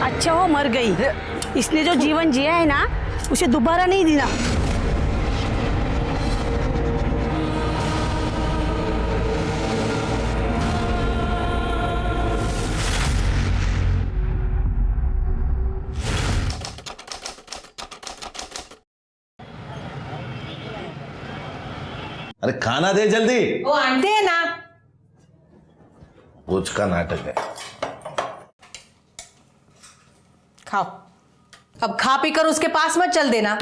अच्छा वो मर गई, इसने जो जीवन जिया है ना उसे दोबारा नहीं जीना। अरे खाना दे जल्दी। वो आंटी है ना, रोज का नाटक है। खाओ। अब खा पी कर उसके पास मत चल देना।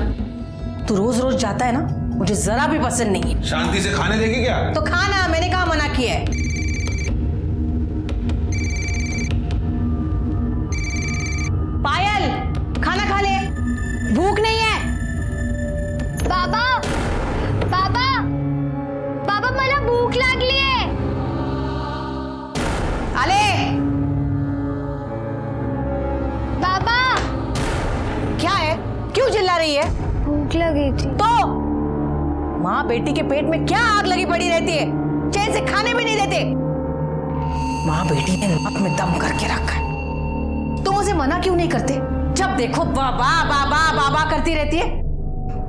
तू रोज रोज जाता है ना, मुझे जरा भी पसंद नहीं है। शांति से खाने देगी क्या? तो खाना, मैंने कहा मना किया है। पायल, खाना खा ले, भूख नहीं है। बाबा बाबा बाबा मला भूक लागली आहे। आले। बाबा क्या है, क्यों चिल्ला रही है? भूख लगी थी। तो माँ बेटी के पेट में क्या आग लगी पड़ी रहती है, चैन से खाने भी नहीं देते। माँ बेटी ने नाक में दम करके रखा है। तुम उसे मना क्यों नहीं करते? जब देखो बाबा बाबा बाबा करती रहती है।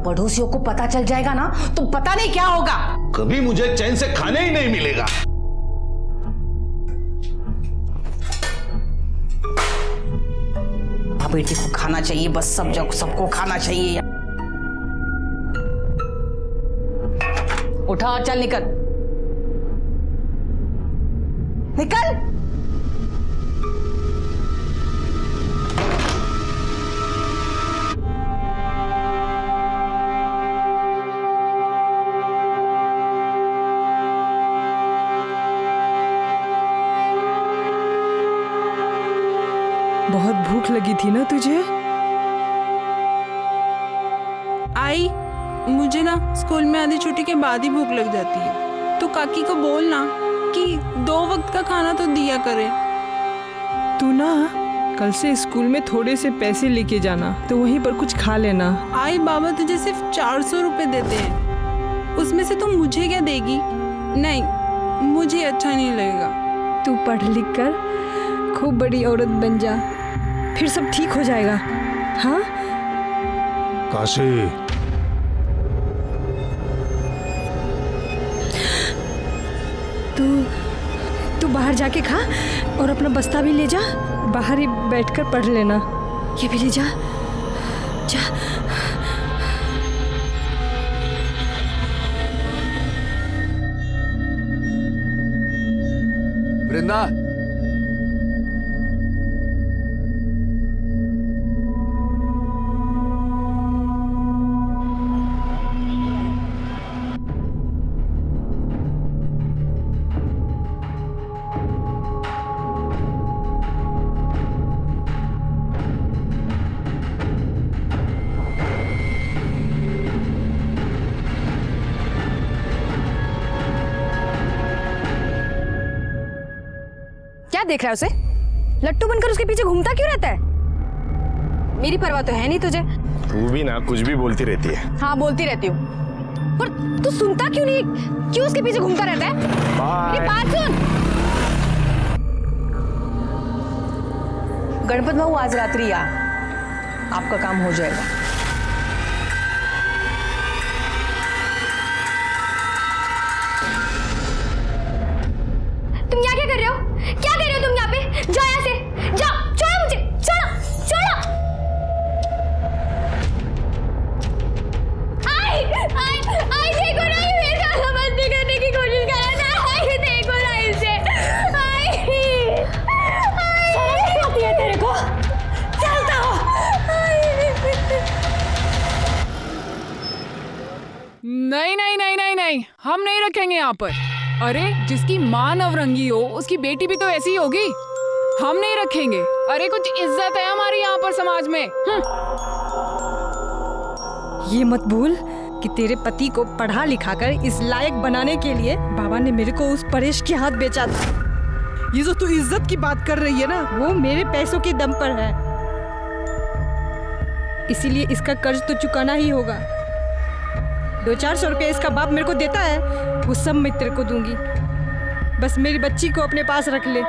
पड़ोसियों को पता चल जाएगा ना तो पता नहीं क्या होगा। कभी मुझे चैन से खाने ही नहीं मिलेगा। माँ बेटी को खाना चाहिए, बस सब जगह सबको खाना चाहिए। उठा और चल, निकल निकल। बहुत भूख लगी थी ना तुझे? आई, मुझे ना स्कूल में आधी छुट्टी के बाद ही भूख लग जाती है, तो काकी को बोलना कि 2 वक्त का खाना तो दिया करे। तू ना कल से स्कूल में थोड़े से पैसे लेके जाना, तो वहीं पर कुछ खा लेना। आई, बाबा तुझे सिर्फ 400 रुपए देते हैं, उसमें से तुम मुझे क्या देगी? नहीं, मुझे अच्छा नहीं लगेगा। तू पढ़ लिख कर खूब बड़ी औरत बन जा, फिर सब ठीक हो जाएगा। हाँ काशी, तू बाहर जाके खा और अपना बस्ता भी ले जा, बाहर ही बैठकर पढ़ लेना। ये भी ले जा, जा। वृंदा, क्या देख रहा है उसे? लट्टू बनकर उसके पीछे घूमता क्यों रहता है? मेरी परवाह तो है नहीं तुझे। तू भी ना कुछ भी बोलती रहती है। हाँ बोलती रहती हूँ, पर तू सुनता क्यों नहीं? क्यों उसके पीछे घूमता रहता है? मेरी बात सुन। गणपत बाबू आज रात्रि आ, आपका काम हो जाएगा। तुम यहाँ क्या कर रहे हो? क्या कर रहे हो तुम यहाँ पे? जाओ यहाँ से, जाओ, छोड़ो मुझे, छोड़ो, छोड़ो। आई, आई, आई देखो ना, ये मेरे साथ मस्ती करने की कोशिश कर रहा था। आई देखो ना इसे, आई, शर्म नहीं आती है तेरे को? चलता हो। नहीं नहीं नहीं नहीं नहीं, हम नहीं रखेंगे यहाँ पर। अरे जिसकी माँ नवरंगी हो उसकी बेटी भी तो ऐसी ही होगी। हम नहीं रखेंगे। अरे कुछ इज्जत है हमारी यहाँ पर समाज में। ये मत भूल कि तेरे पति को पढ़ा लिखा कर इस लायक बनाने के लिए बाबा ने मेरे को उस परेश के हाथ बेचा था। ये जो तू इज्जत की बात कर रही है ना, वो मेरे पैसों के दम पर है, इसीलिए इसका कर्ज तो चुकाना ही होगा। 200-400 रुपये इसका बाप मेरे को देता है, वो सब मैं तेरे को दूंगी। बस मेरी बच्ची को अपने पास रख ले।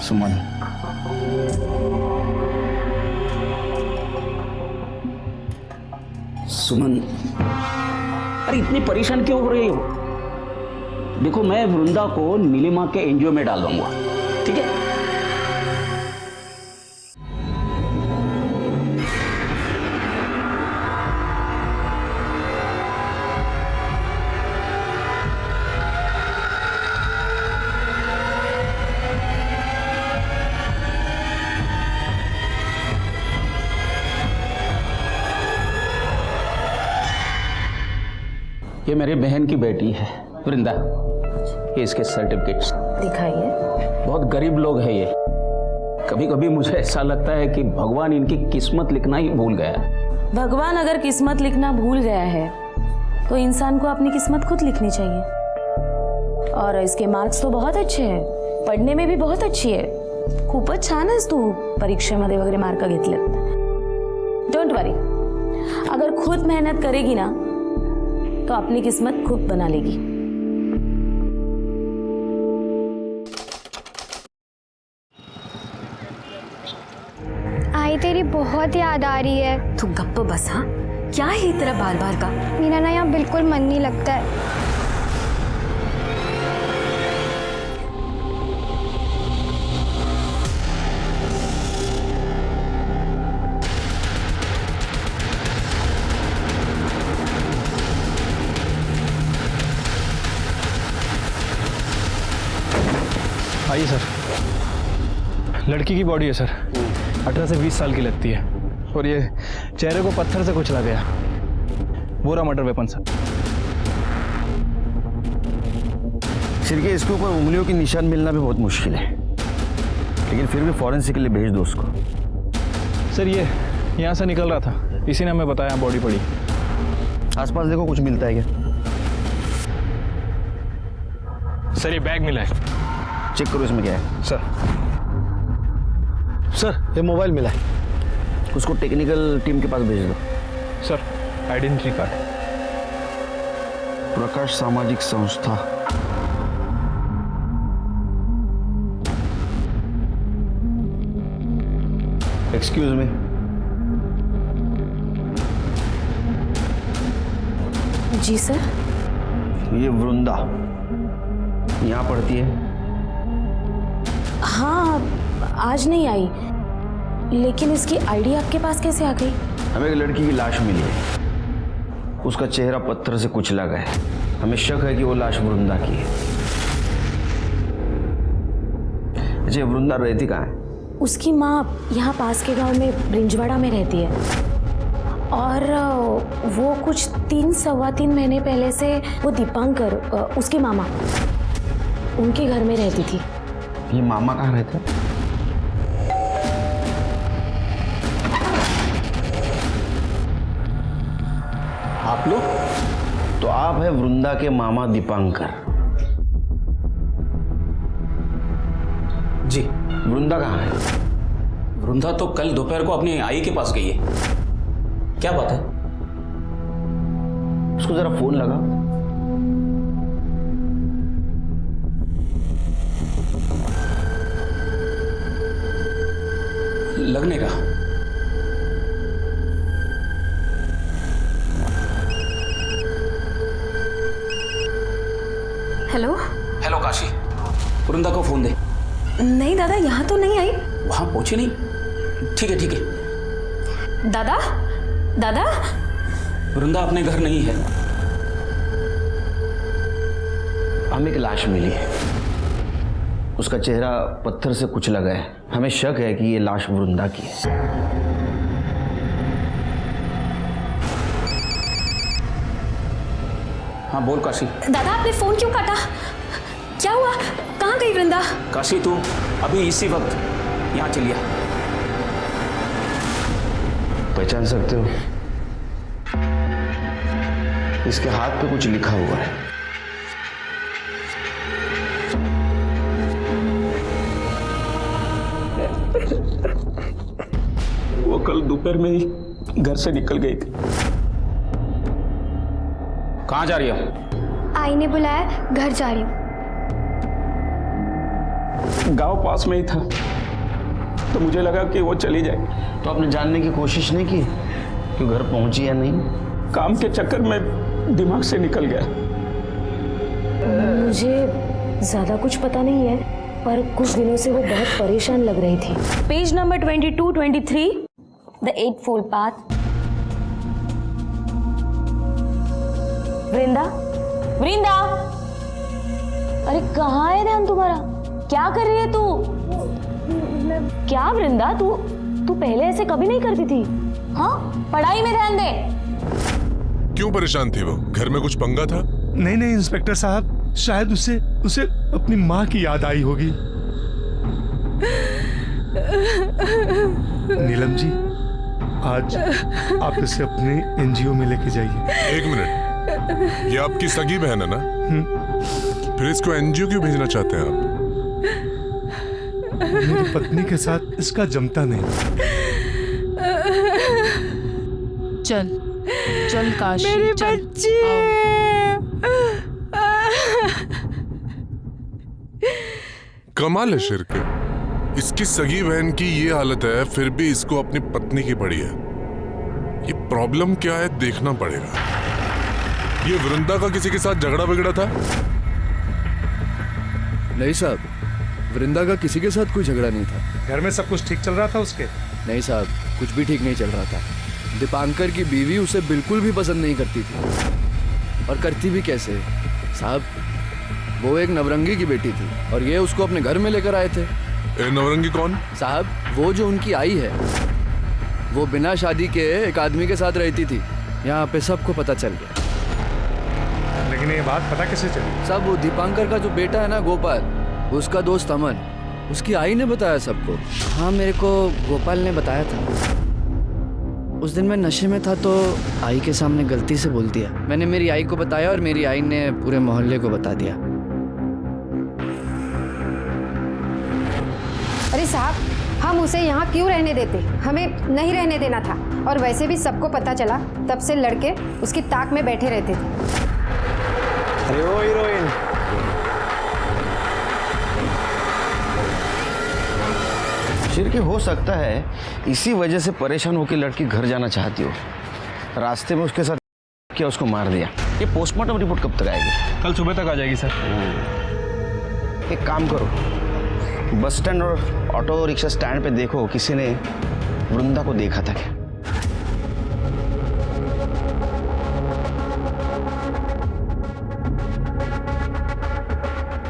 सुमन, सुमन, अरे इतनी परेशान क्यों हो रही हो? देखो, मैं वृंदा को नीलिमा के एनजीओ में डाल दूंगा, ठीक है? ये मेरी बहन की बेटी है वृंदा, ये इसके सर्टिफिकेट्स दिखाइए। बहुत गरीब लोग हैं ये। कभी कभी मुझे ऐसा लगता है कि भगवान इनकी किस्मत लिखना ही भूल गया है। भगवान अगर किस्मत लिखना भूल गया है तो इंसान को अपनी किस्मत खुद लिखनी चाहिए। और इसके मार्क्स तो बहुत अच्छे हैं, पढ़ने में भी बहुत अच्छी है। खूपच छान आहेस तू परीक्षेमध्ये वगैरे मार्क घेतले। डोंट वरी, अगर खुद मेहनत करेगी ना तो अपनी किस्मत खुद बना लेगी। आई तेरी बहुत याद आ रही है। तू गप्प बस। हाँ, क्या है तेरा बार बार का? मेरा ना यहाँ बिल्कुल मन नहीं लगता है। आइए सर। लड़की की बॉडी है सर, 18 से 20 साल की लगती है, और ये चेहरे को पत्थर से कुचला गया। वो रहा मर्डर वेपन सर। सिर के इसके ऊपर उंगलियों की निशान मिलना भी बहुत मुश्किल है, लेकिन फिर भी फॉरेंसिक के लिए भेज दो उसको। सर ये यहाँ से निकल रहा था, इसी ने हमें बताया बॉडी पड़ी। आसपास देखो कुछ मिलता है क्या? सर ये बैग मिला है। चेक करो इसमें क्या है। सर ये मोबाइल मिला है, उसको टेक्निकल टीम के पास भेज दो। Sir identity card. प्रकाश सामाजिक संस्था। एक्सक्यूज मी, जी सर। ये वृंदा यहाँ पढ़ती है? हाँ, आज नहीं आई, लेकिन इसकी आईडी आपके पास कैसे आ गई? हमें एक लड़की की लाश मिली है, उसका चेहरा पत्थर से कुचला गया है। हमें शक है कि वो लाश वृंदा की है। अच्छा, वृंदा रहती कहाँ है? उसकी माँ यहाँ पास के गांव में ब्रिंजवाड़ा में रहती है, और वो कुछ 3-3.25 महीने पहले से वो दीपांकर, उसके मामा, उनके घर में रहती थी। ये मामा कहाँ रहता है? आप लोग? तो आप है वृंदा के मामा दीपांकर? जी। वृंदा कहाँ है? वृंदा तो कल दोपहर को अपनी आई के पास गई है। क्या बात है? उसको जरा फोन लगा। लगने का। हेलो। हेलो काशी, वृंदा को फोन दे। नहीं दादा, यहाँ तो नहीं आई। वहां पहुंची नहीं? ठीक है ठीक है। दादा, दादा, वृंदा अपने घर नहीं है। हमें एक लाश मिली है, उसका चेहरा पत्थर से कुचला गया है। हमें शक है कि ये लाश वृंदा की है। हाँ बोल काशी। दादा आपने फोन क्यों काटा? क्या हुआ? कहाँ गई वृंदा? काशी तू अभी इसी वक्त यहाँ चलिए। पहचान सकते हो? इसके हाथ पे कुछ लिखा हुआ है। वो कल दोपहर में ही घर से निकल गई थी। कहाँ जा रही हो? आई ने बुलाया, घर जा रही हूँ। गांव पास में ही था, तो मुझे लगा कि वो चली जाए। तो आपने जानने की कोशिश नहीं की कि घर पहुंची या नहीं? काम के चक्कर में दिमाग से निकल गया। मुझे ज्यादा कुछ पता नहीं है, पर कुछ दिनों से वो बहुत परेशान लग रही थी। Page number 22-23, the 8-fold path. Vrinda, Vrinda, अरे कहाँ है ध्यान तुम्हारा? क्या कर रही है तू? क्या वृंदा, तू पहले ऐसे कभी नहीं करती थी। हाँ, पढ़ाई में ध्यान दे। क्यों परेशान थी वो? घर में कुछ पंगा था? नहीं नहीं इंस्पेक्टर साहब, शायद उसे अपनी माँ की याद आई होगी। नीलम जी, आज आप इसे अपने एनजीओ में लेके जाइए। एक मिनट, ये आपकी सगी बहन है ना? फिर इसको एनजीओ क्यों भेजना चाहते हैं आप? मेरी पत्नी के साथ इसका जमता नहीं। चल चल काशी, मेरी चल, बच्ची। कमाल है शिर के, इसकी सगी बहन की ये हालत है, फिर भी इसको अपनी पत्नी की पड़ी है। ये प्रॉब्लम क्या है देखना पड़ेगा। ये वृंदा का किसी के साथ झगड़ा बिगड़ा था? नहीं साहब, वृंदा का किसी के साथ कोई झगड़ा नहीं था। घर में सब कुछ ठीक चल रहा था उसके? नहीं साहब, कुछ भी ठीक नहीं चल रहा था। दीपांकर की बीवी उसे बिल्कुल भी पसंद नहीं करती थी, और करती भी कैसे साहब। वो एक नवरंगी की बेटी थी और ये उसको अपने घर में लेकर आए थे। नवरंगी कौन? साहब, वो जो उनकी आई है, वो बिना शादी के एक आदमी के साथ रहती थी। यहाँ पे सबको पता चल गया। लेकिन ये बात पता कैसे चली? साहब, वो दीपांकर का जो बेटा है ना गोपाल, उसका दोस्त अमन, उसकी आई ने बताया सबको। हाँ, मेरे को गोपाल ने बताया था। उस दिन मैं नशे में था तो आई के सामने गलती से बोल दिया। मैंने मेरी आई को बताया और मेरी आई ने पूरे मोहल्ले को बता दिया। अरे साहब, हम उसे यहाँ क्यों रहने देते? हमें नहीं रहने देना था। और वैसे भी सबको पता चला, तब से लड़के उसकी ताक में बैठे रहते थे। अरे ओ हीरोइन, शिर के हो सकता है इसी वजह से परेशान होकर लड़की घर जाना चाहती हो। रास्ते में उसके साथ क्या उसको मार दिया। ये पोस्टमार्टम रिपोर्ट कब तक आएगी? कल सुबह तक आ जाएगी सर। एक काम करो, बस स्टैंड और ऑटो रिक्शा स्टैंड पे देखो किसी ने वृंदा को देखा था क्या।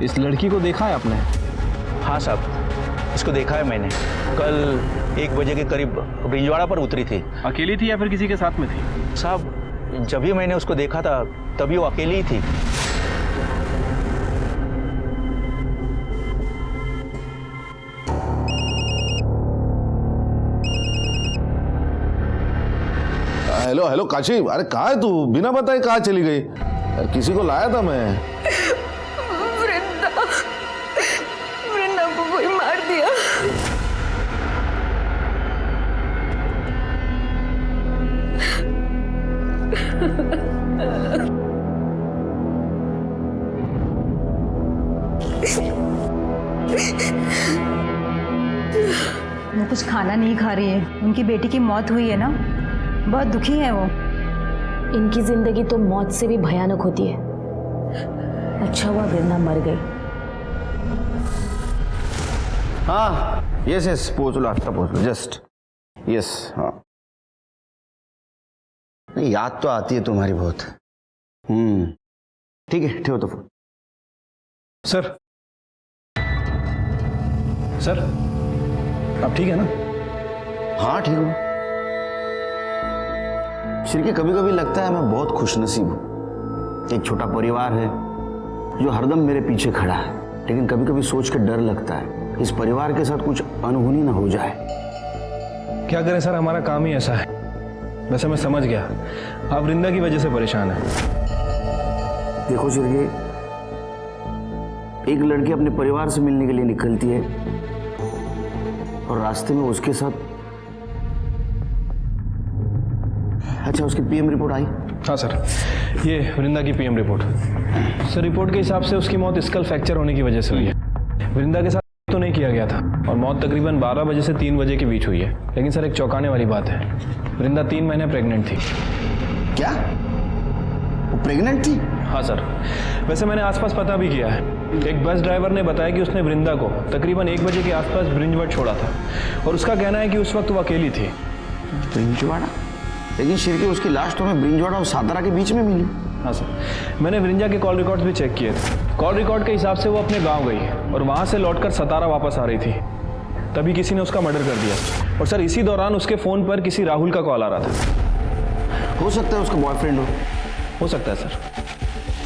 इस लड़की को देखा है आपने? हाँ साहब, इसको देखा है मैंने। कल 1 बजे के करीब ब्रिजवाड़ा पर उतरी थी। अकेली थी या फिर किसी के साथ में थी? साहब, जब भी मैंने उसको देखा था तभी वो अकेली ही थी। हेलो हेलो काशी, अरे कहाँ है तू? बिना बताए कहाँ चली गई? किसी को लाया था मैं। वृंदा को कोई मार दिया। वो कुछ खाना नहीं खा रही है। उनकी बेटी की मौत हुई है ना, बहुत दुखी है वो। इनकी जिंदगी तो मौत से भी भयानक होती है। अच्छा हुआ वृंदा मर गई। हाँ, यस यस, पहुँच लो, आफ्टर पहुँच लो, जस्ट यस। हाँ, नहीं याद तो आती है तुम्हारी बहुत। ठीक है, ठीक हो तो फोन। सर, सर आप ठीक है ना? हाँ ठीक हूँ। श्री, कभी कभी लगता है मैं बहुत खुशनसीब हूँ। एक छोटा परिवार है जो हरदम मेरे पीछे खड़ा है, लेकिन कभी कभी सोच के डर लगता है इस परिवार के साथ कुछ अनहोनी ना हो जाए। क्या करें सर, हमारा काम ही ऐसा है। वैसे मैं समझ गया, आप वृंदा की वजह से परेशान हैं। देखो श्री, एक लड़की अपने परिवार से मिलने के लिए निकलती है और रास्ते में उसके साथ, अच्छा उसकी पीएम रिपोर्ट आई? हाँ सर, ये वृंदा की पीएम रिपोर्ट। सर, रिपोर्ट के हिसाब से उसकी मौत स्कल फ्रैक्चर होने की वजह से हुई है। वृंदा के साथ तो नहीं किया गया था और मौत तकरीबन 12 बजे से 3 बजे के बीच हुई है। लेकिन सर, एक चौंकाने वाली बात है, वृंदा 3 महीने प्रेग्नेंट थी। क्या? वो प्रेग्नेंट थी? हाँ सर, वैसे मैंने आसपास पता भी किया है। एक बस ड्राइवर ने बताया कि उसने वृंदा को तकरीबन 1 बजे के आसपास ब्रिंजवाड़ा छोड़ा था और उसका कहना है कि उस वक्त वो अकेली थी। ब्रिंजवाड़ा? लेकिन शिरके उसकी लाश तो हमें ब्रिंजवाड़ा और सातारा के बीच में मिली। हाँ सर, मैंने वृंदा के कॉल रिकॉर्ड्स भी चेक किए थे। कॉल रिकॉर्ड के हिसाब से वो अपने गांव गई और वहां से लौटकर सतारा वापस आ रही थी, तभी किसी ने उसका मर्डर कर दिया। और सर, इसी दौरान उसके फ़ोन पर किसी राहुल का कॉल आ रहा था। हो सकता है उसका बॉयफ्रेंड हो सकता है सर।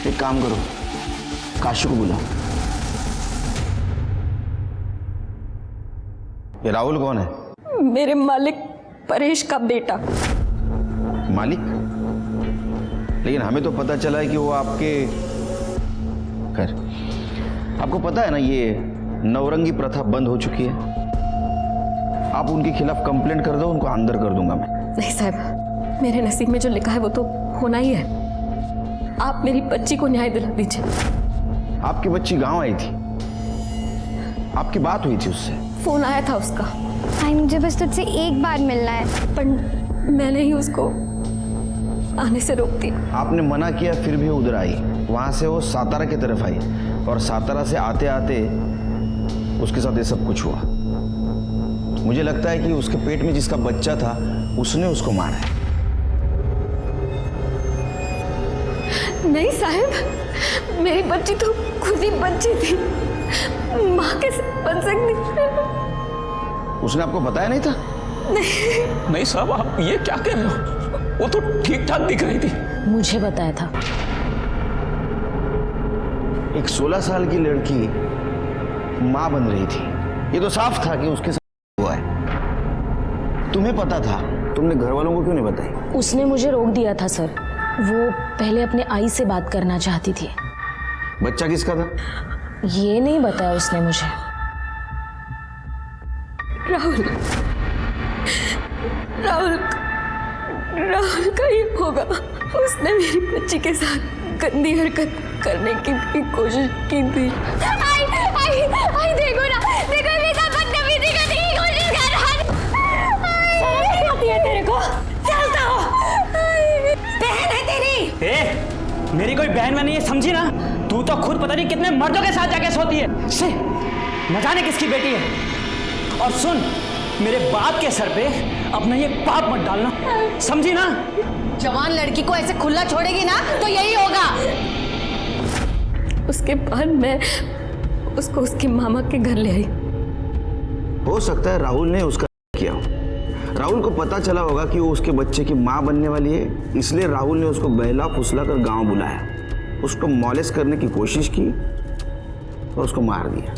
एक काम करो, काशी को बुलाओ। ये राहुल कौन है? मेरे मालिक परेश का बेटा। मालिक? लेकिन हमें तो पता चला है कि वो आपके, खैर, आपको पता है ना ये नवरंगी प्रथा बंद हो चुकी है। आप उनके खिलाफ कंप्लेंट कर दो, उनको अंदर कर दूंगा मैं। नहीं साहब, मेरे नसीब में जो लिखा है वो तो होना ही है। आप मेरी बच्ची को न्याय दिला दीजिए। आपकी बच्ची गांव आई थी, आपकी बात हुई थी उससे? फोन आया था उसका। आई, मुझे बस तुझसे एक बार मिलना है। पर मैंने ही उसको आने से रोक दिया। आपने मना किया फिर भी उधर आई। वहां से वो सातारा की तरफ आई और सातारा से आते आते उसके साथ ये सब कुछ हुआ। मुझे लगता है कि उसके पेट में जिसका बच्चा था उसने उसको मारा है। नहीं साहब, मेरी बच्ची तो खुद ही बच्ची थी, माँ कैसे बन सकती? उसने आपको बताया नहीं था? नहीं साहब, आप ये क्या कह रहे हो? वो तो ठीक ठाक दिख रही थी। मुझे बताया था। एक 16 साल की लड़की माँ बन रही थी, ये तो साफ था कि उसके साथ हुआ है। तुम्हें पता था, तुमने घर वालों को क्यों नहीं बताई? उसने मुझे रोक दिया था सर। वो पहले अपने आई से बात करना चाहती थी। बच्चा किसका था? ये नहीं बताया उसने मुझे। राहुल का ही होगा। उसने मेरी बच्ची के साथ गंदी हरकत करने की भी कोशिश की थी। आई देखो ना, देखो बेटा बदतमीजी करने की कोशिश कर रहा है। शर्म आती है तेरे को? चलता हो, बहन है तेरी। ए, मेरी कोई बहन नहीं है, समझी ना? तू तो खुद पता नहीं कितने मर्दों के साथ जाके सोती है। से न जाने किसकी बेटी है। और सुन, मेरे बाप के सर पे अपना ये पाप मत डालना, समझी ना? जवान लड़की को ऐसे खुला छोड़ेगी ना तो यही होगा। उसके बाद मैं उसको उसके मामा के घर ले आई। हो सकता है राहुल ने उसका किया हो। राहुल को पता चला होगा कि वो उसके बच्चे की माँ बनने वाली है, इसलिए राहुल ने उसको बहला फुसला कर गांव बुलाया, उसको मॉलेस्ट करने की कोशिश की और उसको मार दिया।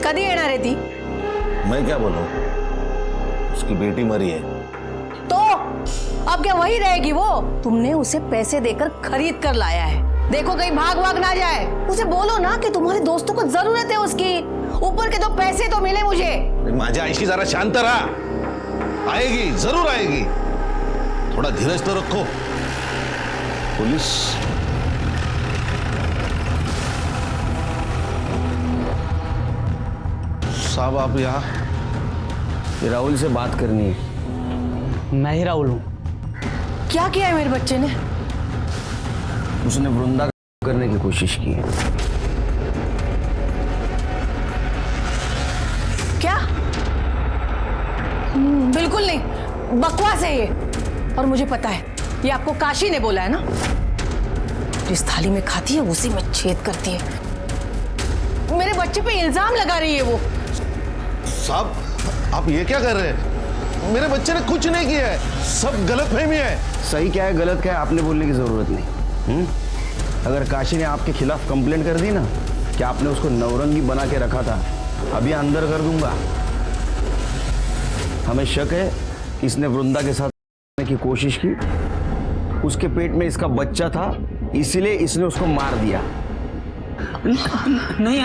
कधी येणार आहे ती? मैं क्या बोलूं, उसकी बेटी मरी है। तो अब क्या वही रहेगी वो? तुमने उसे पैसे देकर खरीद कर लाया है। देखो कहीं भाग ना जाए। उसे बोलो ना कि तुम्हारे दोस्तों को जरूरत है उसकी। ऊपर के 2 पैसे तो मिले मुझे। माझ्या आईशी जरा शांत रहा, आएगी, जरूर आएगी। थोड़ा धीरज तो रखो। पुलिस साहब, आप यहाँ? राहुल से बात करनी है। मैं ही राहुल हूँ। क्या किया है मेरे बच्चे ने? उसने वृंदा करने की कोशिश की है। क्या? बिल्कुल नहीं, बकवास है ये। और मुझे पता है, ये आपको काशी ने बोला है ना? जिस थाली में खाती है उसी में छेद करती है। मेरे बच्चे पे इल्जाम लगा रही है वो। साहब, आप ये क्या कर रहे हैं? मेरे बच्चे ने कुछ नहीं किया है, सब गलतफहमी है। सही क्या है गलत क्या है आपने बोलने की जरूरत नहीं। अगर काशी ने आपके खिलाफ कंप्लेंट कर दी ना कि आपने उसको नवरंगी बना के रखा था, अभी अंदर कर दूंगा। हमें शक है इसने वृंदा के साथ करने की कोशिश की, उसके पेट में इसका बच्चा था, इसीलिए इसने उसको मार दिया। नहीं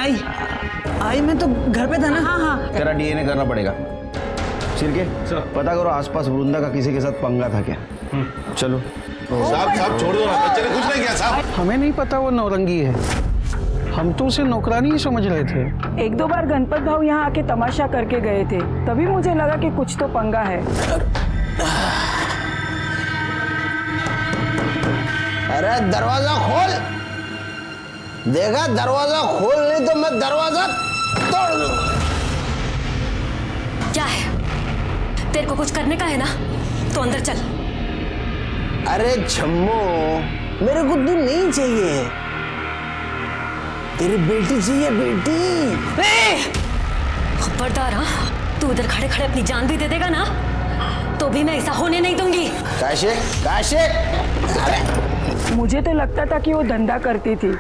आई मैं तो घर पे था ना। हाँ। तेरा डीएनए करना पड़ेगा। सिरके पता करो आसपास वृंदा का किसी के साथ पंगा था क्या? चलो। साहब छोड़ दो ना, बच्चे ने कुछ नहीं किया साहब। हमें नहीं पता वो नौरंगी है, हम तो उसे नौकरानी ही समझ रहे थे। एक दो बार गणपत भाव यहाँ आके तमाशा करके गए थे, तभी मुझे लगा कि कुछ तो पंगा है। अरे दरवाजा खोल, देखा दरवाजा खोल नहीं तो मैं दरवाजा तोड़ दूंगा। क्या है, तेरे को कुछ करने का है ना, तो अंदर चल। अरे छम्मो, मेरे को तू नहीं चाहिए, तेरी बेटी चाहिए, बेटी। खबरदार, हाँ, तू उधर खड़े खड़े अपनी जान भी दे देगा ना, तो भी मैं ऐसा होने नहीं दूंगी। काशे, काशे। अरे मुझे तो लगता था कि वो धंधा करती थी,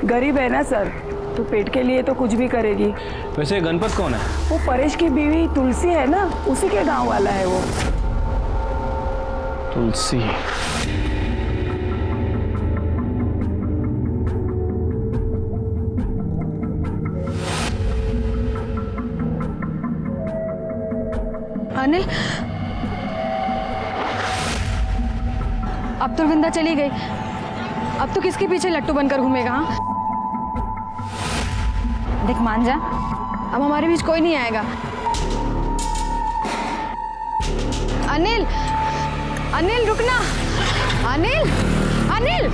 गरीब है ना सर, तो पेट के लिए तो कुछ भी करेगी। वैसे गणपत कौन है? वो परेश की बीवी तुलसी है ना, उसी के गांव वाला है वो। तुलसी। अनिल, अब तो वृंदा चली गई, अब तो किसके पीछे लट्टू बनकर घूमेगा? हाँ, देख मान जा, अब हमारे बीच कोई नहीं आएगा। अनिल, अनिल रुकना, अनिल, अनिल।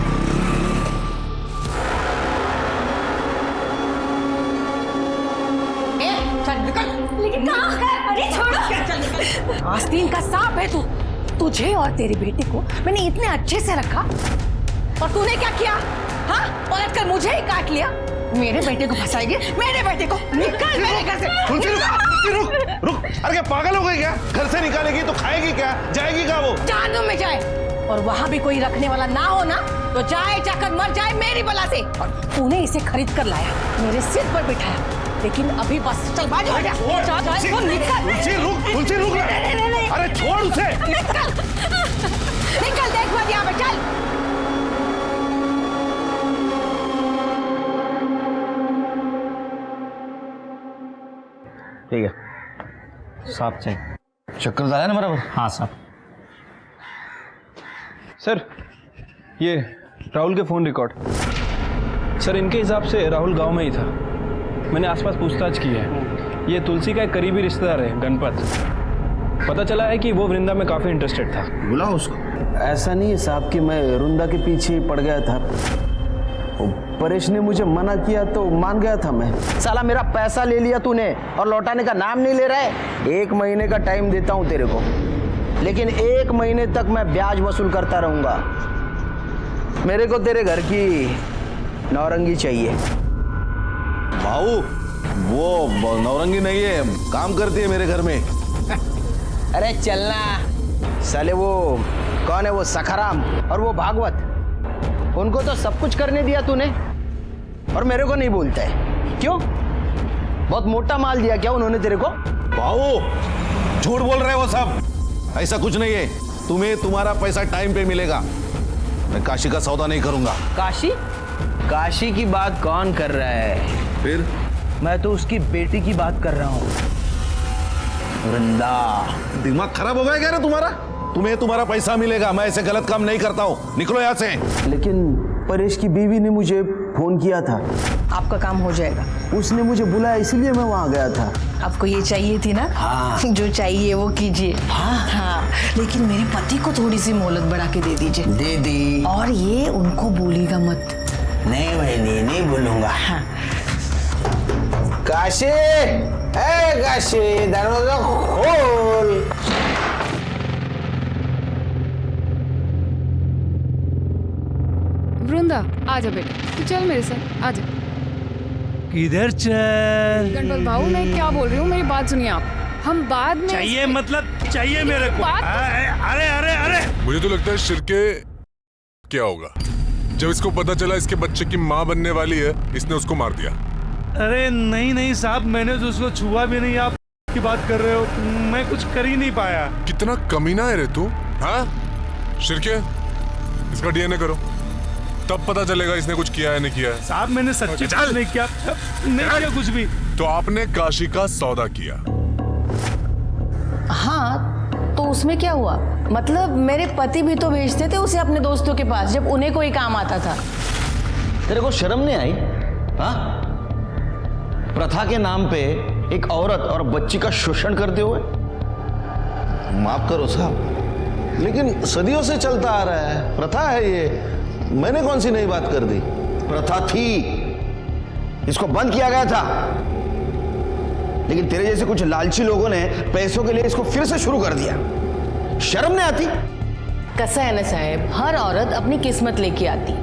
लेकिन कहाँ है? अरे छोड़ो। आस्तीन का सांप है तू। तुझे और तेरी बेटी को मैंने इतने अच्छे से रखा और तूने क्या किया? हाँ, पलट कर मुझे ही काट लिया। मेरे बेटे को फंसाएगी, मेरे बेटे को। निकल मेरे घर से। रुक, रुक। अरे क्या पागल हो गई क्या? घर से निकालेगी तो खाएगी क्या? जाएगी कहाँ वो? जानू में जाए, और वहाँ भी कोई रखने वाला ना हो ना, तो जाए जाकर मर जाए मेरी बला से। और तूने इसे खरीद कर लाया, मेरे सिर पर बिठाया, लेकिन अभी बस चल बाजू हट जा। तुलसी रुक, तुलसी रुक। अरे छोड़ उसे। निकल, निकल, देख मत यहाँ पे, चल। ठीक है साहब, चेक चक्कर डाला ना बराबर? हाँ साहब। सर, ये राहुल के फोन रिकॉर्ड। सर, इनके हिसाब से राहुल गांव में ही था। मैंने आसपास पूछताछ की है। ये तुलसी का एक करीबी रिश्तेदार है, गणपत। पता चला है कि वो वृंदा में काफी इंटरेस्टेड था। बुलाओ उसको। ऐसा नहीं है साहब कि मैं वृंदा के पीछे ही पड़ गया था, परेश ने मुझे मना किया तो मान गया था मैं। साला मेरा पैसा ले लिया तूने और लौटाने का नाम नहीं ले रहा है। 1 महीने का टाइम देता हूं तेरे को, लेकिन 1 महीने तक मैं ब्याज वसूल करता रहूंगा। मेरे को तेरे घर की नौरंगी चाहिए। भाऊ, वो नौरंगी नहीं है, काम करती है मेरे घर में। अरे चलना साले। वो कौन है? वो सखाराम और वो भागवत, उनको तो सब कुछ करने दिया तूने और मेरे को नहीं बोलता है, क्यों? बहुत मोटा माल दिया क्या उन्होंने तेरे को? भाऊ झूठ बोल रहे हो सब, ऐसा कुछ नहीं है। तुम्हें तुम्हारा पैसा टाइम पे मिलेगा। मैं काशी का सौदा नहीं करूंगा। काशी? काशी की बात कौन कर रहा है? फिर? मैं तो उसकी बेटी की बात कर रहा हूँ, वृंदा। दिमाग खराब हो गया क्या रे तुम्हारा? तुम्हें तुम्हारा पैसा मिलेगा, मैं ऐसे गलत काम नहीं करता हूँ। निकलो यहाँ से। लेकिन परेश की बीवी ने मुझे फोन किया था। आपका काम हो जाएगा। उसने मुझे बुलाया, इसलिए मैं वहाँ गया था। आपको ये चाहिए थी ना? हाँ। जो चाहिए वो कीजिए। हाँ, लेकिन मेरे पति को थोड़ी सी मोहलत बढ़ा के दे दीजिए। दे दी। और ये उनको बोलिएगा मत। नहीं बहनी, नहीं बोलूंगा। हाँ। काशी, ए काशी, दरवाजा खोल। वृंदा, आजा बेटा, चल मेरे साथ, आजा। किधर चल? गणपत भाऊ, मैं क्या बोल रही हूँ, मेरी बात सुनिए आप। हम बाद में चाहिए मतलब चाहिए मेरे को। अरे अरे अरे, मुझे तो लगता है शिरके क्या होगा जब इसको पता चला इसके बच्चे की माँ बनने वाली है, इसने उसको मार दिया। अरे नहीं नहीं साहब, मैंने तो उसको छुआ भी नहीं। आप की बात कर रहे हो, मैं कुछ कर ही नहीं पाया। कितना कमीना है रे तू। हाँ शिरके, इसका डीएनए करो, तब पता चलेगा इसने कुछ किया है नहीं किया है। साहब मैंने सच्ची कुछ नहीं किया, नहीं किया कुछ भी। तो आपने काशी का सौदा किया, हाँ, तो उसमें क्या हुआ? मतलब मेरे पति भी तो भेजते थे उसे अपने दोस्तों के पास जब उन्हें कोई काम आता था। तेरे को शर्म नहीं आई? हाँ, प्रथा के नाम पे एक औरत और बच्ची का शोषण करते हुए। माफ करो साहब, लेकिन सदियों से चलता आ रहा है, प्रथा है ये। मैंने कौन सी नई बात कर दी? प्रथा थी, इसको बंद किया गया था, लेकिन तेरे जैसे कुछ लालची लोगों ने पैसों के लिए इसको फिर से शुरू कर दिया। शर्म नहीं आती? कैसा है ना साहब, हर औरत अपनी किस्मत लेके आती।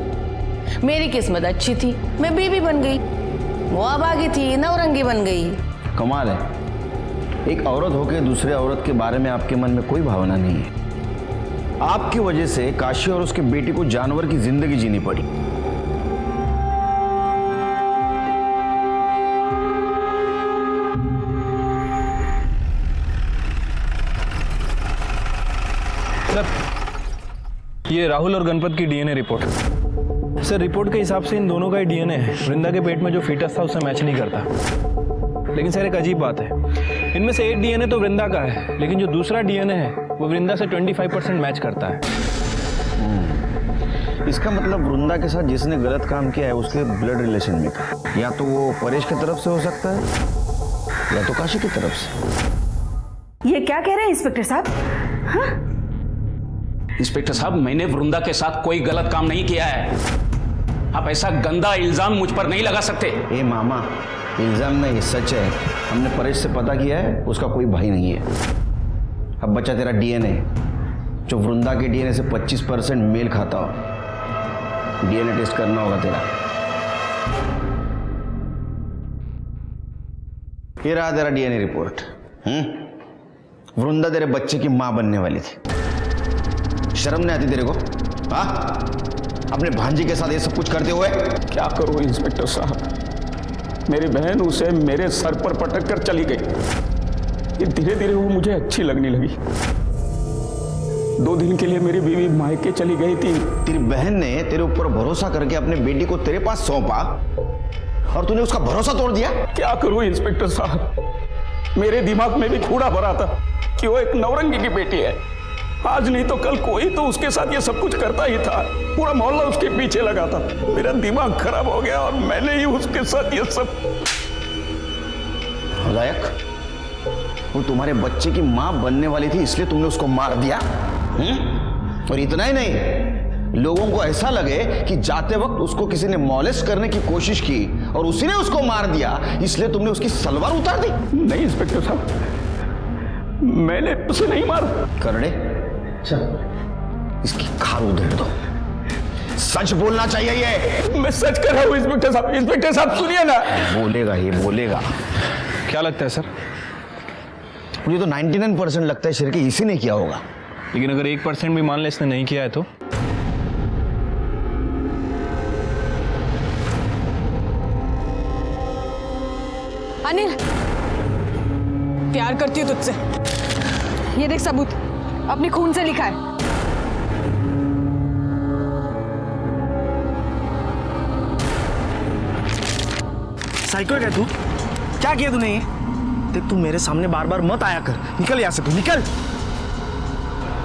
मेरी किस्मत अच्छी थी, मैं बीवी बन गई। वो अभागी थी, नौरंगी बन गई। कमाल है, एक औरत होकर दूसरे औरत के बारे में आपके मन में कोई भावना नहीं है। आपकी वजह से काशी और उसके बेटी को जानवर की जिंदगी जीनी पड़ी। सर, ये राहुल और गणपत की डीएनए रिपोर्ट। सर, रिपोर्ट के हिसाब से इन दोनों का ही डीएनए है। वृंदा के पेट में जो फीटस था उससे मैच नहीं करता। लेकिन सर, एक अजीब बात है, इनमें से एक डीएनए तो वृंदा का है, लेकिन जो दूसरा डीएनए है वो वृंदा से 25% मैच करता है। इसका मतलब वृंदा के साथ जिसने गलत काम किया है उसके ब्लड रिलेशन में था। या तो वो परेश की तरफ से हो सकता है या तो काशी की तरफ से। ये क्या कह रहे हैं इंस्पेक्टर साहब? हाँ? इंस्पेक्टर साहब, मैंने वृंदा के साथ कोई गलत काम नहीं किया है। आप ऐसा गंदा इल्जाम मुझ पर नहीं लगा सकते। ए मामा, इल्जाम नहीं, सच है। हमने परेश से पता किया है, उसका कोई भाई नहीं है। अब बचा तेरा डीएनए, जो वृंदा के डीएनए से 25% मेल खाता हो। डीएनए टेस्ट करना होगा तेरा। ये रहा तेरा डीएनए रिपोर्ट। वृंदा तेरे बच्चे की मां बनने वाली थी। शर्म नहीं आती तेरे को? हाँ, अपने भांजी के साथ ये सब कुछ करते हुए। क्या करूं इंस्पेक्टर साहब, मेरी बहन उसे मेरे सर पर पटक कर चली गई। ये धीरे धीरे वो मुझे अच्छी लगने लगी। 2 दिन के लिए मेरी बीवी मायके चली गई थी। तेरी बहन ने तेरे ऊपर भरोसा करके अपने बेटी को तेरे पास सौंपा और तूने उसका भरोसा तोड़ दिया। क्या करूं इंस्पेक्टर साहब, मेरे दिमाग में भी कूड़ा भरा था कि वो एक नौरंगी की बेटी है। आज नहीं तो कल कोई तो उसके साथ ये सब कुछ करता ही था। पूरा मोहल्ला उसके पीछे लगा था। मेरा दिमाग खराब हो गया और मैंने ही उसके साथ ये सब। लायक, वो तुम्हारे बच्चे की मां बनने वाली थी, इसलिए तुमने उसको मार दिया। और इतना ही नहीं, लोगों को ऐसा लगे कि जाते वक्त उसको किसी ने मॉलेस्ट करने की कोशिश की और उसी ने उसको मार दिया, इसलिए तुमने उसकी सलवार उतार दी। नहीं इंस्पेक्टर साहब, मैंने उसे नहीं मारा। करड़े, इसकी खाल उधेड़ दो। सच बोलना चाहिए। ये मैं सच कर रहा हूँ इंस्पेक्टर साहब। इंस्पेक्टर साहब सुनिए ना। बोलेगा, ये बोलेगा। क्या लगता है सर? मुझे तो 99% लगता है शिरके इसी ने किया होगा। लेकिन अगर 1% भी मान ले इसने नहीं किया है तो? अनिल, प्यार करती हूँ तुझसे। ये देख सबूत, अपनी खून से लिखा है। साइको है क्या तू? क्या किया तूने ये? देख, तू मेरे सामने बार बार मत आया कर। निकल यहाँ से, तू निकल।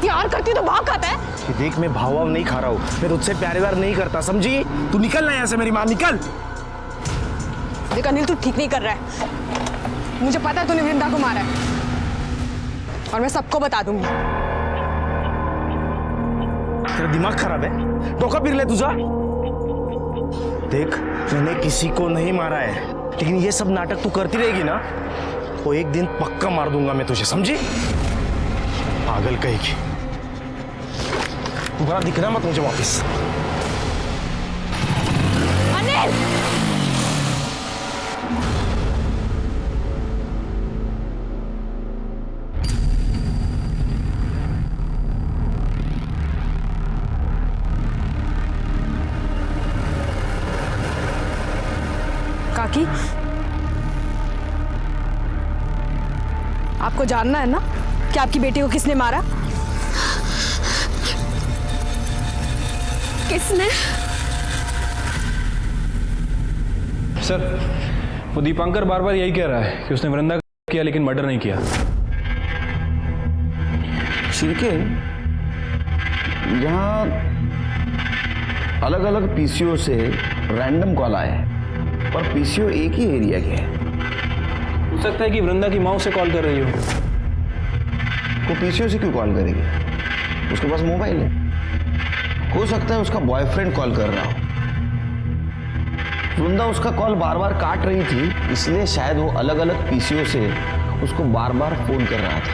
प्यार करती तो भाव खाता है। ये देख, मैं भाव नहीं खा रहा हूँ। मैं तुझसे प्यार व्यार नहीं करता, समझी? तू निकल ना यहाँ से, मेरी माँ, निकल। देख अनिल, तू ठीक नहीं कर रहा है। मुझे पता है तूने वृंदा को मारा है और मैं सबको बता दूंगी। तेरा दिमाग खराब है? धोखा फिर ले तुझा। देख, मैंने किसी को नहीं मारा है, लेकिन ये सब नाटक तू करती रहेगी ना तो एक दिन पक्का मार दूंगा मैं तुझे, समझी? पागल कहेगी। दोबारा दिखना मत मुझे वापस। अनिल! काकी, आपको जानना है ना कि आपकी बेटी को किसने मारा? किसने? सर, वो दीपांकर बार बार यही कह रहा है कि उसने वृंदा किया लेकिन मर्डर नहीं किया। छिड़के यहाँ अलग अलग पीसीओ से रैंडम कॉल आए हैं, पर पीसीओ एक ही एरिया के है। हो सकता है कि वृंदा की माँ उसे कॉल कर रही हो। वो पीसीओ से क्यों कॉल करेगी? उसके पास मोबाइल है। हो सकता है उसका बॉयफ्रेंड कॉल कर रहा हो। वृंदा उसका कॉल बार बार काट रही थी, इसलिए शायद वो अलग अलग पीसीओ से उसको बार बार फोन कर रहा था।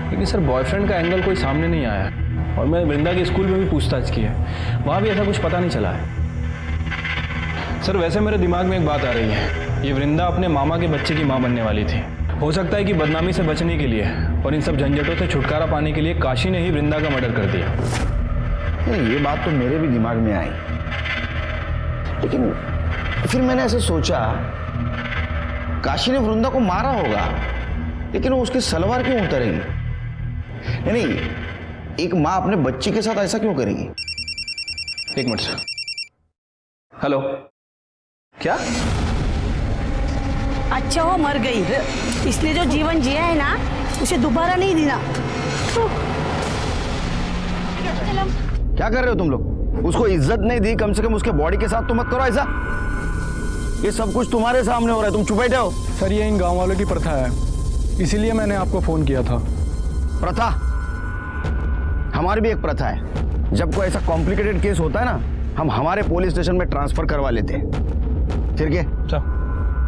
लेकिन सर बॉयफ्रेंड का एंगल कोई सामने नहीं आया, और मैंने वृंदा के स्कूल में भी पूछताछ की है, वहाँ भी ऐसा कुछ पता नहीं चला है। सर वैसे मेरे दिमाग में एक बात आ रही है, ये वृंदा अपने मामा के बच्चे की माँ बनने वाली थी। हो सकता है कि बदनामी से बचने के लिए और इन सब झंझटों से छुटकारा पाने के लिए काशी ने ही वृंदा का मर्डर कर दिया। ये बात तो मेरे भी दिमाग में आई, लेकिन फिर मैंने ऐसे सोचा काशी ने वृंदा को मारा होगा, लेकिन वो उसकी सलवार क्यों उतारेगी? नहीं, एक माँ अपने बच्चे के साथ ऐसा क्यों करेगी? एक मिनट सर। हेलो, क्या? अच्छा वो मर गई, इसने जो जीवन जिया है ना उसे दोबारा नहीं देना। क्या कर रहे हो तुम लोग? उसको इज्जत नहीं दी, कम से कम उसके बॉडी के साथ तो मत करो ऐसा। ये सब कुछ तुम्हारे सामने हो रहा है, तुम चुप बैठे हो। सर ये इन गांव वालों की प्रथा है, इसीलिए मैंने आपको फोन किया था। प्रथा? हमारी भी एक प्रथा है, जब कोई ऐसा कॉम्प्लिकेटेड केस होता है ना, हम हमारे पुलिस स्टेशन में ट्रांसफर करवा लेते हैं। फिर क्या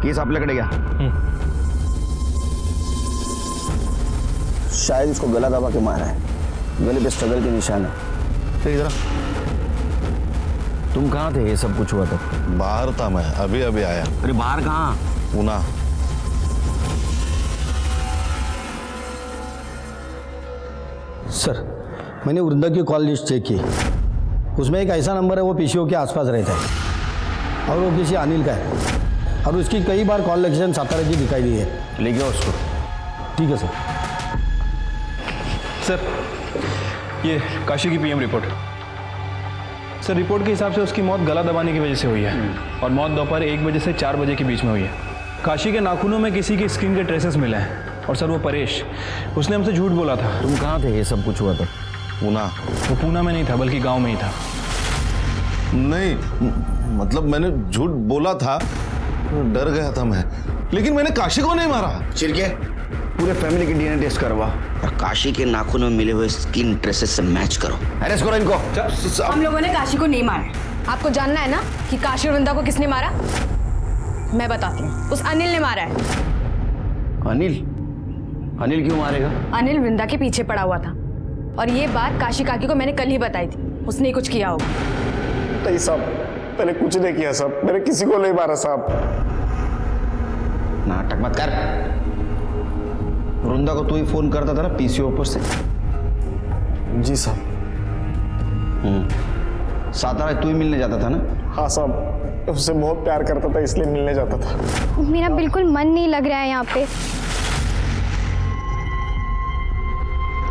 केस आप लकड़े गया? शायद इसको गला दबा के मारा है, गले पे स्ट्रगल के निशान है। फिर इधर तुम कहाँ थे ये सब कुछ हुआ तब? बाहर था मैं, अभी अभी आया। अरे बाहर कहाँ? पूना। सर मैंने वृंदा की कॉल लिस्ट चेक की, उसमें एक ऐसा नंबर है वो पीसीओ के आसपास रहता है, और वो किसी अनिल का है, और उसकी कई बार कॉल लोकेशन सातारा की दिखाई दी है। ले गया उसको? ठीक है सर। सर ये काशी की पीएम रिपोर्ट। सर रिपोर्ट के हिसाब से उसकी मौत गला दबाने की वजह से हुई है, और मौत दोपहर 1 बजे से 4 बजे के बीच में हुई है। काशी के नाखूनों में किसी की स्किन के ट्रेसेस मिले हैं, और सर वो परेश, उसने हमसे झूठ बोला था। तुम कहाँ थे ये सब कुछ हुआ तब? पूना। वो पूना में नहीं था, बल्कि गांव में ही था। नहीं मतलब मैंने झूठ बोला था, डर गया था मैं, लेकिन मैंने काशी को नहीं मारा। चिरके पूरे फैमिली की डीएनए टेस्ट करवा और काशी के नाखूनों में मिले हुए स्किन ट्रेसेस से मैच करो। अरेस्ट करो इनको। हम लोगों ने काशी को नहीं मारा। आपको जानना है ना कि काशी और वृंदा को किसने मारा? मैं बताती हूँ, उस अनिल ने मारा है। अनिल? अनिल क्यों मारेगा? अनिल वृंदा के पीछे पड़ा हुआ था, और ये बात काशी काकी को मैंने कल ही बताई थी। उसने कुछ किया होगा। नहीं साहब, मैंने कुछ नहीं किया साहब, मैंने किसी को नहीं मारा साहब। नाटक मत कर। वृंदा को तू ही फोन करता था ना पीसीओ पर से? जी साहब। सातारा तू ही मिलने जाता था ना? हाँ साहब, उससे बहुत प्यार करता था इसलिए मिलने जाता था। मेरा बिल्कुल मन नहीं लग रहा है यहाँ पे।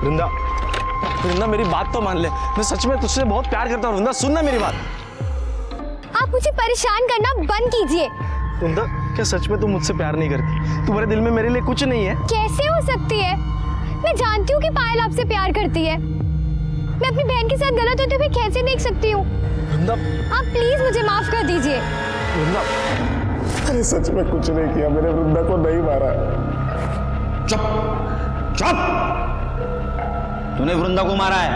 वृंदा, वृंदा मेरी बात तो मान ले, मैं सच में तुझसे बहुत प्यार करता हूँ। वृंदा सुनना मेरी बात। आप मुझे परेशान करना बंद कीजिए। वृंदा क्या सच में तुम मुझसे प्यार नहीं करती? तुम्हारे दिल में मेरे लिए कुछ नहीं है? कैसे हो सकती है? मैं जानती हूँ कि पायल आपसे प्यार करती है। मैं अपनी बहन के साथ गलत होते हुए कैसे देख सकती हूँ? वृंदा आप प्लीज मुझे माफ कर दीजिए। वृंदा, अरे सच में कुछ नहीं किया, मैंने वृंदा को नहीं मारा। चुप चुप। तूने वृंदा को मारा है?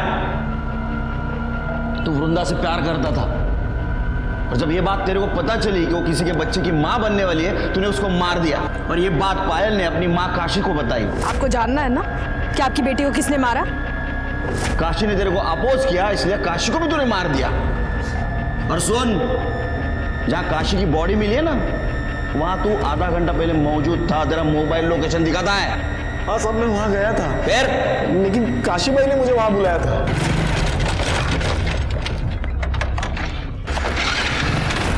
तू वृंदा से प्यार करता था, और जब ये बात तेरे को पता चली कि वो किसी के बच्चे की माँ बनने वाली है, तूने उसको मार दिया, और ये बात पायल ने अपनी माँ काशी को बताई। आपको जानना है ना कि आपकी बेटी को किसने मारा? काशी ने तेरे को अपोज किया, इसलिए काशी को भी तूने मार दिया। और सुन, जहाँ काशी की बॉडी मिली है ना, वहां तू आधा घंटा पहले मौजूद था। तेरा मोबाइल लोकेशन दिखाता है? हाँ साहब, मैं वहां गया था। फिर? लेकिन काशी भाई ने मुझे वहां बुलाया था।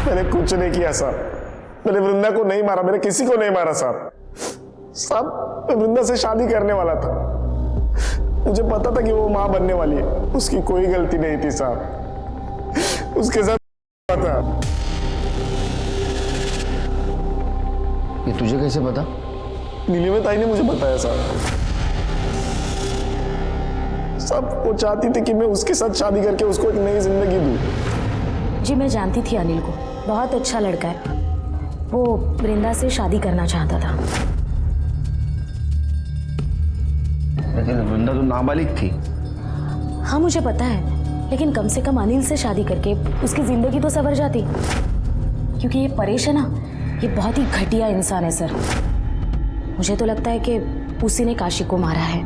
मैंने कुछ नहीं किया साहब, मैंने वृंदा को नहीं मारा, मैंने किसी को नहीं मारा साहब। साहब मैं वृंदा से शादी करने वाला था, मुझे पता था कि वो माँ बनने वाली है, उसकी कोई गलती नहीं थी साहब, उसके साथ था। ये तुझे कैसे पता? नीलिमा ताई ने मुझे बताया साहब। सब वो चाहती थी कि मैं उसके साथ शादी करके उसको एक नई जिंदगी दूं। जी मैं जानती थी अनिल को, बहुत अच्छा लड़का है। वो वृंदा से शादी करना चाहता था। लेकिन वृंदा तो नाबालिग थी। हाँ मुझे पता है, लेकिन कम से कम अनिल से शादी करके उसकी जिंदगी तो संवर जाती। क्योंकि ये परेश है ना, ये बहुत ही घटिया इंसान है सर। मुझे तो लगता है कि उसी ने काशी को मारा है,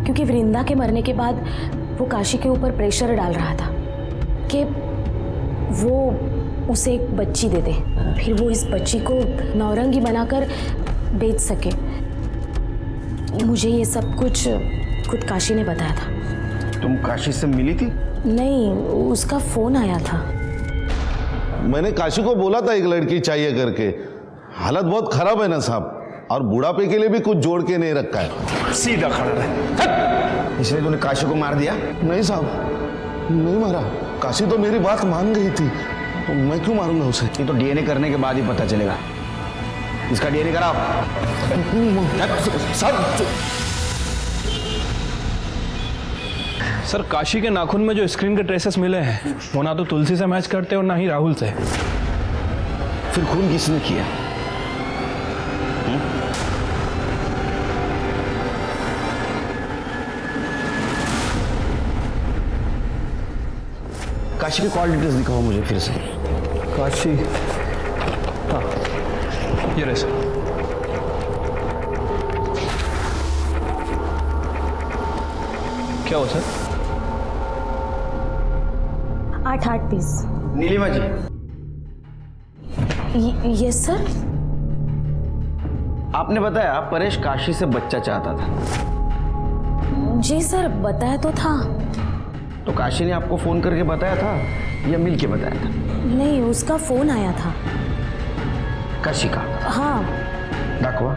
क्योंकि वृंदा के मरने के बाद वो काशी के ऊपर प्रेशर डाल रहा था कि वो उसे एक बच्ची दे दे, फिर वो इस बच्ची को नौरंगी बनाकर बेच सके। मुझे ये सब कुछ खुद काशी ने बताया था। तुम काशी से मिली थी? नहीं, उसका फोन आया था। मैंने काशी को बोला था एक लड़की चाहिए करके। हालत बहुत खराब है ना साहब, और बुढ़ापे के लिए भी कुछ जोड़ के नहीं रखा है। सीधा खड़ा रहे। इसलिए तूने काशी को मार दिया? नहीं साहब, नहीं मारा। काशी तो मेरी बात मान गई थी, तो मैं क्यों मारूंगा उसे? ये तो डीएनए करने के बाद ही पता चलेगा। इसका डीएनए कराओ। सर काशी के नाखून में जो स्क्रीन के ट्रेसेस मिले हैं वो ना तो तुलसी से मैच करते और ना ही राहुल से। फिर खून किसने किया? काशी की कॉल डिटेल्स दिखाओ मुझे फिर से। काशी, हाँ ये रहे सर। क्या हुआ sir? 8 piece. Neelima ji. Yes sir. आपने बताया परेश काशी से बच्चा चाहता था। जी सर, बताया तो था। तो काशी ने आपको फोन करके बताया था या मिल के बताया था? नहीं, उसका फोन आया था। काशी का? हाँ। दाखवा।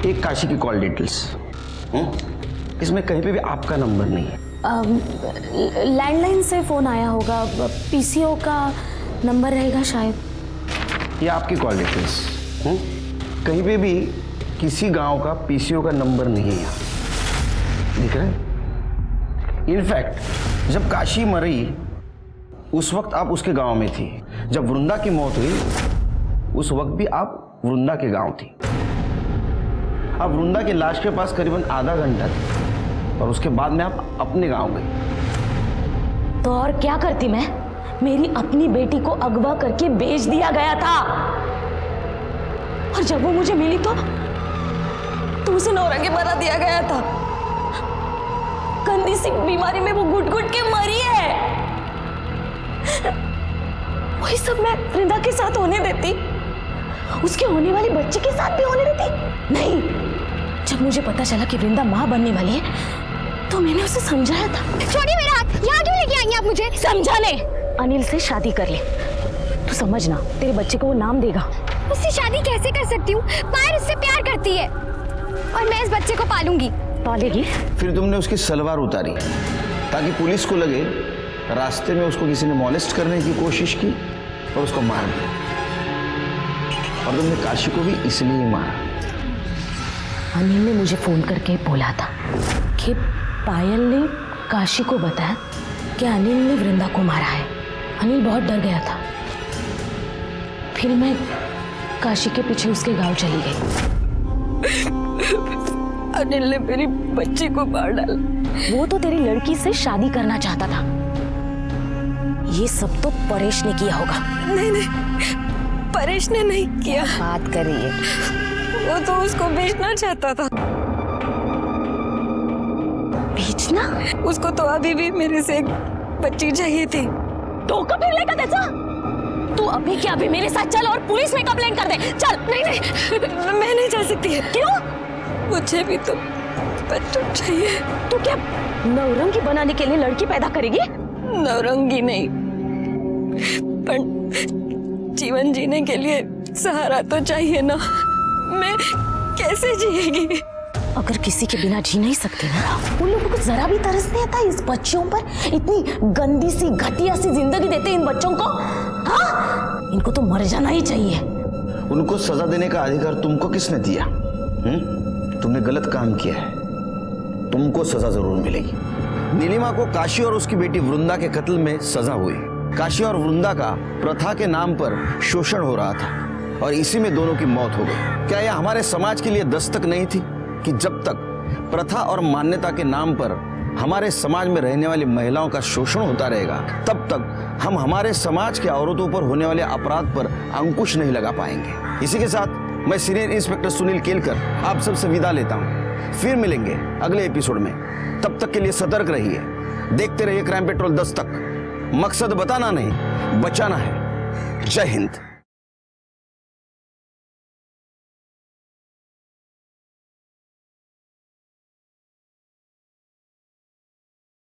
एक काशी की कॉल डिटेल्स। इसमें कहीं पे भी आपका नंबर नहीं है। लैंडलाइन से फोन आया होगा, पीसीओ का नंबर रहेगा शायद। ये आपकी कॉल डिटेल्स। कहीं पे भी किसी गांव का पीसीओ का नंबर नहीं है यहाँ, दिख रहा है? इनफैक्ट जब काशी मरी उस वक्त आप उसके गांव में थी। जब वृंदा की मौत हुई उस वक्त भी आप वृंदा के गांव थी। आप वृंदा की लाश के पास करीबन आधा घंटा थे और उसके बाद में आप अपने गांव गए। तो और क्या करती मैं? मेरी अपनी बेटी को अगवा करके बेच दिया गया था, और जब वो मुझे मिली तो उसे नौरंगी बना दिया गया था। गंदी सी बीमारी में वो घुट घुट के मरी है। वही सब मैं वृंदा के साथ होने देती, उसके होने वाले बच्चे के साथ भी होने देती? नहीं। जब मुझे पता चला कि वृंदा माँ बनने वाली है तो मैंने उसे समझाया था। छोड़िए मेरा हाथ, यहाँ क्यों लेके आई हैं आप मुझे? समझाने। अनिल से शादी कर ले, तू समझना, तेरे बच्चे को वो नाम देगा। उससे शादी कैसे कर सकती हूँ? पायल उससे प्यार करती है और मैं इस बच्चे को पालूंगी। पालेगी? फिर तुमने उसकी सलवार उतारी ताकि पुलिस को लगे रास्ते में उसको किसी ने मॉलेस्ट करने की कोशिश की और उसको मार दिया। और तुमने काशी को भी इसलिए ही मारा। अनिल ने मुझे फोन करके बोला था कि पायल ने काशी को बताया कि अनिल ने वृंदा को मारा है। अनिल बहुत डर गया था। फिर मैं काशी के पीछे उसके गांव चली गई। अनिल ने मेरी बच्ची को मार डाला। वो तो तेरी लड़की से शादी करना चाहता था। ये सब तो परेश ने किया होगा। नहीं नहीं, परेश ने नहीं किया। बात करिए। वो तो उसको बेचना चाहता था। बेचना? उसको तो अभी भी मेरे से एक बच्ची चाहिए थी। धोखा फिर लेगा कैसा? तू अभी क्या अभी मेरे साथ चल और पुलिस में कंप्लेंट कर दे। चल। नहीं नहीं, मैं नहीं जा सकती। क्यों? मुझे भी तो बच्चा चाहिए। तू क्या नौरंगी बनाने के लिए लड़की पैदा करेगी? नौरंगी नहीं, पर जीवन जीने के लिए सहारा तो चाहिए ना। मैं कैसे जिएगी? अगर किसी के बिना जी नहीं सकते ना, उन लोगों को जरा भी तरस नहीं आता इस बच्चों पर? इतनी गंदी सी घटिया सी जिंदगी देते इन बच्चों को। हाँ, इनको तो मर जाना ही चाहिए। उनको सजा देने का अधिकार तुमको किसने दिया? तुमने गलत काम किया है, तुमको सजा जरूर मिलेगी। नीलिमा को काशी और उसकी बेटी वृंदा के कत्ल में सजा हुई। काशी और वृंदा का प्रथा के नाम पर शोषण हो रहा था और इसी में दोनों की मौत हो गई। क्या यह हमारे समाज के लिए दस्तक नहीं थी कि जब तक प्रथा और मान्यता के नाम पर हमारे समाज में रहने वाली महिलाओं का शोषण होता रहेगा, तब तक हम हमारे समाज के औरतों पर होने वाले अपराध पर अंकुश नहीं लगा पाएंगे। इसी के साथ मैं सीनियर इंस्पेक्टर सुनील केलकर आप सबसे विदा लेता हूं। फिर मिलेंगे अगले एपिसोड में। तब तक के लिए सतर्क रहिए, देखते रहिए क्राइम पेट्रोल दस्तक। मकसद बताना नहीं, बचाना है। जय हिंद।